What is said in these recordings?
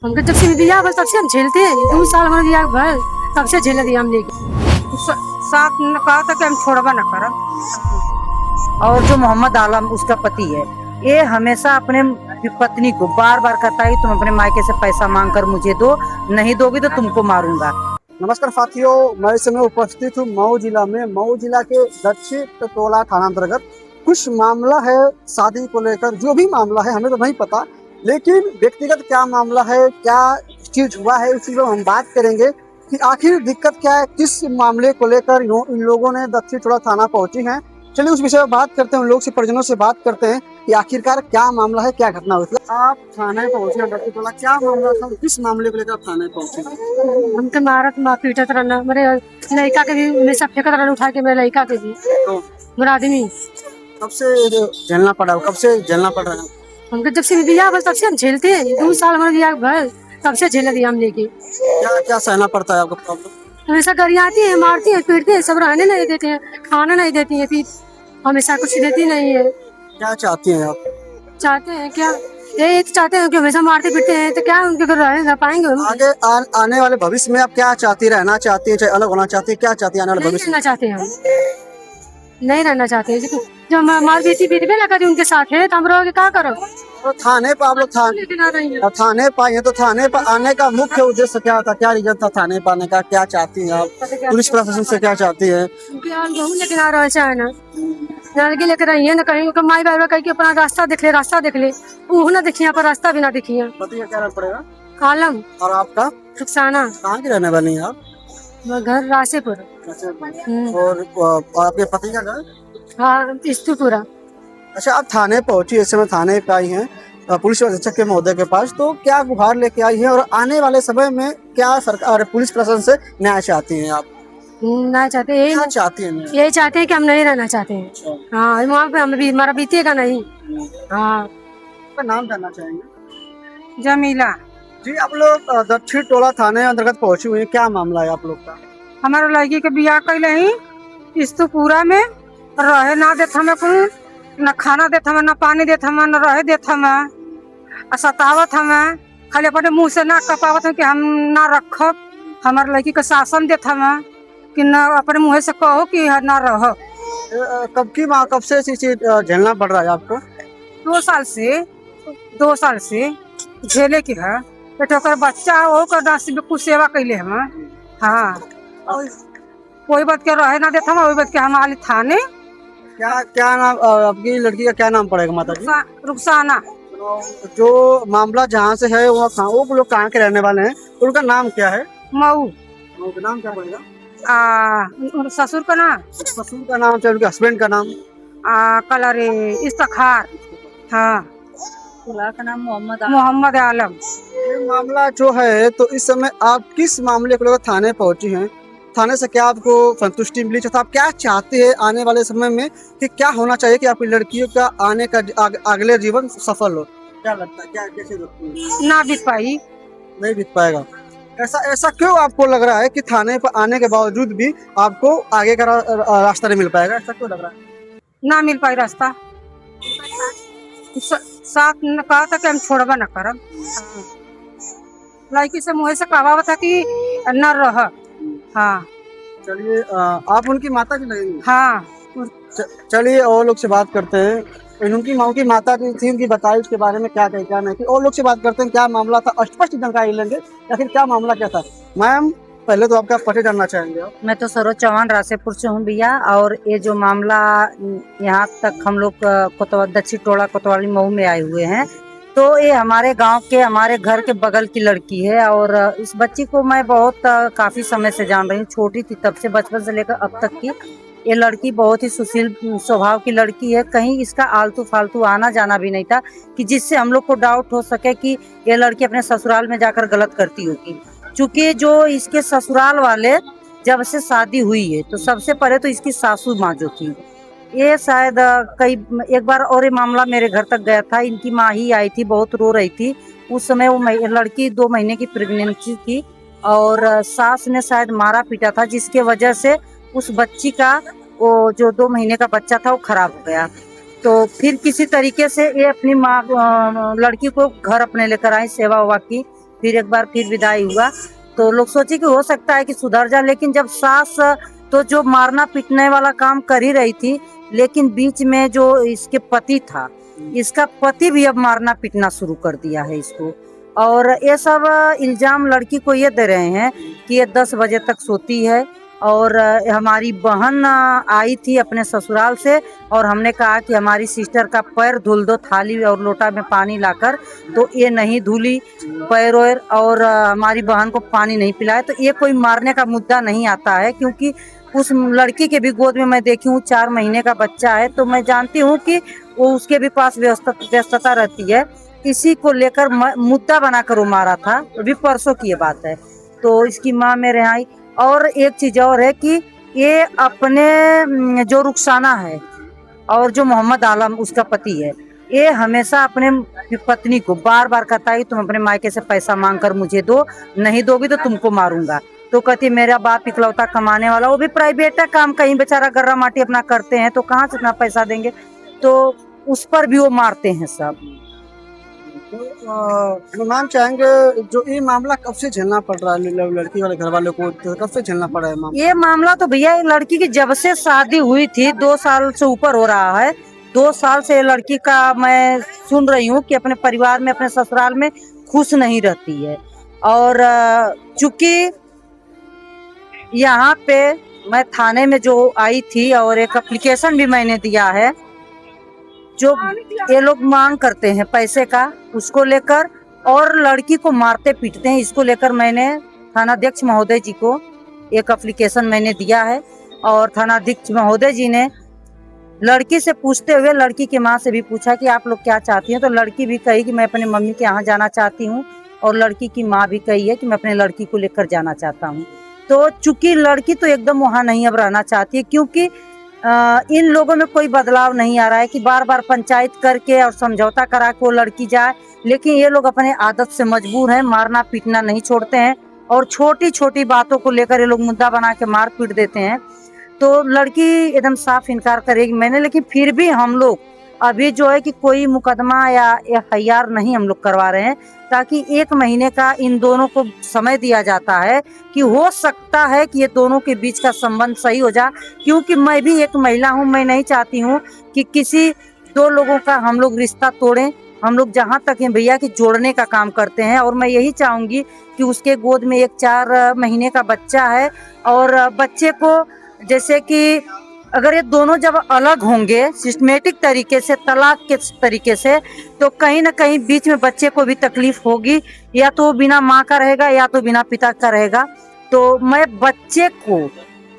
हमको जब से दिया बस तब से हम झेलते हैं। 2 साल हमारा दिया भर, तब से झेल दिया हम लेके। साथ ने कहा था कि हम छोड़वा न करब। और जो मोहम्मद आलम उसका पति है, ये हमेशा अपने पत्नी को बार बार कहता है तुम अपने मायके से पैसा मांग कर मुझे दो, नहीं दोगी तो तुमको मारूंगा। नमस्कार साथियों, मैं इस समय उपस्थित हूँ मऊ जिला में। मऊ जिला के दक्षिण टटोला थाना अंतर्गत कुछ मामला है शादी को लेकर। जो भी मामला है हमें तो नहीं पता, लेकिन व्यक्तिगत क्या मामला है, क्या चीज हुआ है, उस चीज पर हम बात करेंगे कि आखिर दिक्कत क्या है, किस मामले को लेकर इन लोगों ने दक्षिण टटोला थाना पहुंची हैं। चलिए उस विषय पर बात करते हैं, उन लोग से परिजनों से बात करते हैं कि आखिरकार क्या मामला है, क्या घटना हुई। आप थाने पहुंचे दक्षिण टटोला, क्या मामला था, किस मामले को लेकर आप थाने पहुंचे? हमके मारत पीटत रहना, मेरे लड़का के भी हमेशा फेंकत रहना उठा के, मेरे लड़का के भी, मेरा आदमी। कब से झेलना पड़ा, कब से झेलना पड़ रहा है? हमको जब से दिया बस तब से हम झेलते हैं। 2 साल हमारा दिया भर, तब से झेल दिया हम लेके। क्या क्या सहना पड़ता है आपको प्रॉब्लम? हमेशा गरियाती है, मारती है, पीटते हैं, सब रहने नहीं देते हैं, खाना नहीं देती है, फिर हमेशा कुछ देती नहीं है। क्या चाहती हैं आप? चाहते हैं क्या, ये चाहते हैं कि हमेशा मारते पीटते हैं, तो क्या उनके घर रह पाएंगे हम? आगे आने वाले भविष्य में आप क्या चाहती, रहना चाहती है, चाहे अलग होना चाहती है, क्या चाहती है आने वाले नहीं भविष्य रहना चाहते हैं हम, नहीं रहना चाहते हैं। जब हमारी बेटी बीतबे ना करी उनके साथ है तो हम रहोगे क्या करो? तो थाने पर आप लोग लेकिन आ रही है। थाने पर आए हैं, तो थाने पर आने का मुख्य उद्देश्य क्या था, क्या रीजन था थाने पर आने का? क्या चाहती हैं आप, पुलिस प्रशासन से क्या चाहती है? लेकिन आ रहा है ना, लड़के लेकर आई है ना, कहीं माई बाबा कहीं के अपना रास्ता देख ले, रास्ता देख ले, वो ना देखिए, पर रास्ता भी ना देखिए। पति का क्या नाम पड़ेगा? आलम। और आपका? रुखसाना। कहाँ की रहने वाली हैं आप? घर रासेपुर। और आपके पति का घर? हाँ, इस्तुपुरा। अच्छा, आप थाने पहुंची, इस समय थाने पे आई हैं पुलिस अधीक्षक के महोदय के पास, तो क्या गुहार लेके आई हैं और आने वाले समय में क्या सरकार पुलिस प्रशासन से न्याय चाहती हैं आप? ना चाहते, क्या चाहती हैं? यही चाहते हैं कि हम नहीं रहना चाहते हैं। हाँ, वहाँ पे हमारा बीतेगा नहीं। हाँ, आपका नाम जानना चाहेंगे? जमीला। जी, आप लोग दक्षिण टोला थाने अंतर्गत पहुंची हुई हैं, क्या मामला है आप लोग का? हमारे लड़की के बियाह कैले ही इस्तुपुरा में, रहे ना देत हमें, कुल न खाना देत हमें, न पानी देत हमें, न रहे देत हमें, सतावत हमें, खाली अपने मुंह से ना कपावत हम कि हम ना रखब। हमारे लड़की के शासन देत हमें कि न अपने मुँह से कहो कि ना रह। कब से चीज झेलना पड़ रहा है आपको? 2 साल से 2 साल से झेले की है। बेटा बच्चा वो कर नासिब में कुछ सेवा कैले हम। हाँ, कोई बात के रहे ना देता हम, वही बात के हम आली थाने। क्या क्या नाम आपकी लड़की का, क्या नाम पड़ेगा माता जी? रुखसाना। जो मामला जहाँ से है वो लोग कहाँ के रहने वाले हैं, उनका नाम क्या है? मऊ। उनका नाम क्या पड़ेगा? ससुर का नाम, ससुर का नाम, चाहे उनके हस्बैंड का नाम? कलर इस्तखार। हाँ, का नाम मोहम्मद आलम। ये मामला जो है, तो इस समय आप किस मामले को लेकर थाने पहुंची हैं? थाने से क्या आपको संतुष्टि मिली, तो आप क्या चाहते हैं आने वाले समय में कि क्या होना चाहिए कि आपकी लड़कियों का आने का अगले जीवन सफल हो? क्या लगता है, क्या कैसे ना बीत पाई, नहीं बीत पाएगा? ऐसा ऐसा क्यों आपको लग रहा है कि थाने पर आने के बावजूद भी आपको आगे का रास्ता नहीं मिल पाएगा? ऐसा क्यों लग रहा है? ना मिल पाई रास्ता। साथ ने कहा था कि हम छोड़वा न करब। लड़की से मुँह से कहा था कि न रह। हाँ, चलिए, आप उनकी माता जी लगेंगी? हाँ। चलिए और लोग से बात करते हैं। उनकी माँ की माता जी थी, उनकी बताई उसके बारे में क्या कही, क्या नहीं थी। और लोग से बात करते हैं, क्या मामला था, स्पष्ट जानकारी लेंगे या फिर क्या मामला क्या था। मैम, पहले तो आपका परिचय जानना चाहेंगे आप? मैं तो सरोज चौहान रासेपुर से हूँ भैया। और ये जो मामला यहाँ तक हम लोग दक्षिण टोला कोतवाली मऊ में आए हुए हैं, तो ये हमारे गांव के, हमारे घर के बगल की लड़की है। और इस बच्ची को मैं बहुत काफी समय से जान रही हूँ, छोटी थी तब से, बचपन से लेकर अब तक की। ये लड़की बहुत ही सुशील स्वभाव की लड़की है, कहीं इसका आलतू फालतू आना जाना भी नहीं था कि जिससे हम लोग को डाउट हो सके कि ये लड़की अपने ससुराल में जाकर गलत करती होगी। चूँकि जो इसके ससुराल वाले जब से शादी हुई है, तो सबसे पहले तो इसकी सासू माँ जो थी, ये शायद एक बार और ये मामला मेरे घर तक गया था। इनकी माँ ही आई थी, बहुत रो रही थी उस समय। वो लड़की 2 महीने की प्रेगनेंसी थी और सास ने शायद मारा पीटा था, जिसके वजह से उस बच्ची का, वो जो 2 महीने का बच्चा था, वो खराब हो गया। तो फिर किसी तरीके से ये अपनी माँ लड़की को घर अपने लेकर आई, सेवा वेवा की, फिर एक बार फिर विदाई हुआ। तो लोग सोचे कि हो सकता है कि सुधर जाए, लेकिन जब सास तो जो मारना पीटने वाला काम कर ही रही थी, लेकिन बीच में जो इसके पति था, इसका पति भी अब मारना पीटना शुरू कर दिया है इसको। और ये सब इल्जाम लड़की को ये दे रहे हैं कि ये 10 बजे तक सोती है। और हमारी बहन आई थी अपने ससुराल से, और हमने कहा कि हमारी सिस्टर का पैर धुल दो थाली और लोटा में पानी लाकर, तो ये नहीं धुली पैर वैर, और हमारी बहन को पानी नहीं पिलाया। तो ये कोई मारने का मुद्दा नहीं आता है, क्योंकि उस लड़की के भी गोद में मैं देखी हूँ 4 महीने का बच्चा है, तो मैं जानती हूँ कि वो उसके भी पास व्यस्तता रहती है। इसी को लेकर मुद्दा बनाकर वो मारा था, अभी परसों की ये बात है। तो इसकी माँ मेरे यहाँ आई। और एक चीज और है कि ये अपने जो रुखसाना है और जो मोहम्मद आलम उसका पति है, ये हमेशा अपने पत्नी को बार बार कहता है तुम अपने मायके से पैसा मांग कर मुझे दो, नहीं दोगी तो तुमको मारूंगा। तो कहती मेरा बाप इकलौता कमाने वाला, वो भी प्राइवेट है काम, कहीं बेचारा गर्रा माटी अपना करते हैं, तो कहाँ से इतना पैसा देंगे। तो उस पर भी वो मारते हैं सब। तो मैम चाहेंगे जो ये मामला कब से झेलना पड़ रहा है लड़की वाले घर वालों को, तो कब से झेलना पड़ा है मामला? ये मामला तो भैया लड़की की जब से शादी हुई थी 2 साल से ऊपर हो रहा है। 2 साल से लड़की का मैं सुन रही हूँ कि अपने परिवार में, अपने ससुराल में खुश नहीं रहती है। और चूंकि यहाँ पे मैं थाने में जो आई थी और एक एप्लीकेशन भी मैंने दिया है, जो ये लोग मांग करते हैं पैसे का, उसको लेकर और लड़की को मारते पीटते हैं, इसको लेकर मैंने थानाध्यक्ष महोदय जी को एक एप्लीकेशन मैंने दिया है। और थानाध्यक्ष महोदय जी ने लड़की से पूछते हुए लड़की की माँ से भी पूछा कि आप लोग क्या चाहती हैं, तो लड़की भी कही कि मैं अपने मम्मी के यहाँ जाना चाहती हूँ, और लड़की की माँ भी कही है कि मैं अपने लड़की को लेकर जाना चाहता हूँ। तो चूंकि लड़की तो एकदम वहाँ नहीं अब रहना चाहती है, क्योंकि इन लोगों में कोई बदलाव नहीं आ रहा है कि बार बार पंचायत करके और समझौता करा के वो लड़की जाए, लेकिन ये लोग अपने आदत से मजबूर हैं, मारना पीटना नहीं छोड़ते हैं, और छोटी छोटी बातों को लेकर ये लोग मुद्दा बना के मार पीट देते हैं। तो लड़की एकदम साफ इनकार करेगी मैंने, लेकिन फिर भी हम लोग अभी जो है कि कोई मुकदमा या एफआईआर नहीं हम लोग करवा रहे हैं, ताकि 1 महीने का इन दोनों को समय दिया जाता है कि हो सकता है कि ये दोनों के बीच का संबंध सही हो जाए। क्योंकि मैं भी एक महिला हूँ, मैं नहीं चाहती हूँ कि किसी 2 लोगों का हम लोग रिश्ता तोड़ें। हम लोग जहाँ तक हैं भैया कि जोड़ने का काम करते हैं, और मैं यही चाहूँगी कि उसके गोद में एक 4 महीने का बच्चा है, और बच्चे को जैसे कि अगर ये दोनों जब अलग होंगे सिस्टमेटिक तरीके से, तलाक के तरीके से, तो कहीं ना कहीं बीच में बच्चे को भी तकलीफ होगी, या तो बिना माँ का रहेगा या तो बिना पिता का रहेगा। तो मैं बच्चे को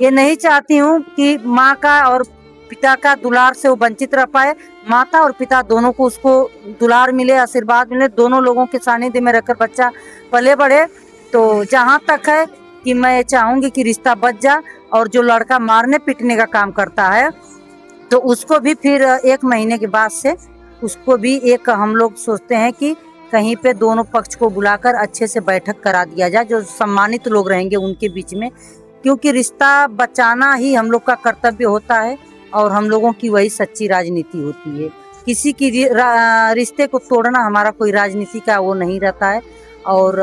ये नहीं चाहती हूँ कि माँ का और पिता का दुलार से वो वंचित रह पाए। माता और पिता दोनों को उसको दुलार मिले, आशीर्वाद मिले, दोनों लोगों के सानिध्य में रहकर बच्चा पले बढ़े। तो जहाँ तक है कि मैं चाहूँगी कि रिश्ता बच जा, और जो लड़का मारने पीटने का काम करता है तो उसको भी फिर 1 महीने के बाद से उसको भी एक हम लोग सोचते हैं कि कहीं पे दोनों पक्ष को बुलाकर अच्छे से बैठक करा दिया जाए, जो सम्मानित लोग रहेंगे उनके बीच में, क्योंकि रिश्ता बचाना ही हम लोग का कर्तव्य होता है, और हम लोगों की वही सच्ची राजनीति होती है। किसी की रिश्ते को तोड़ना हमारा कोई राजनीति का वो नहीं रहता है, और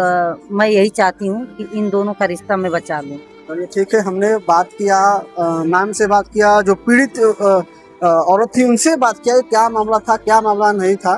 मैं यही चाहती हूँ कि इन दोनों का रिश्ता मैं बचा लूँ। चलिए ठीक है, हमने बात किया, मैम से बात किया, जो पीड़ित औरत थी उनसे बात किया क्या मामला था क्या मामला नहीं था।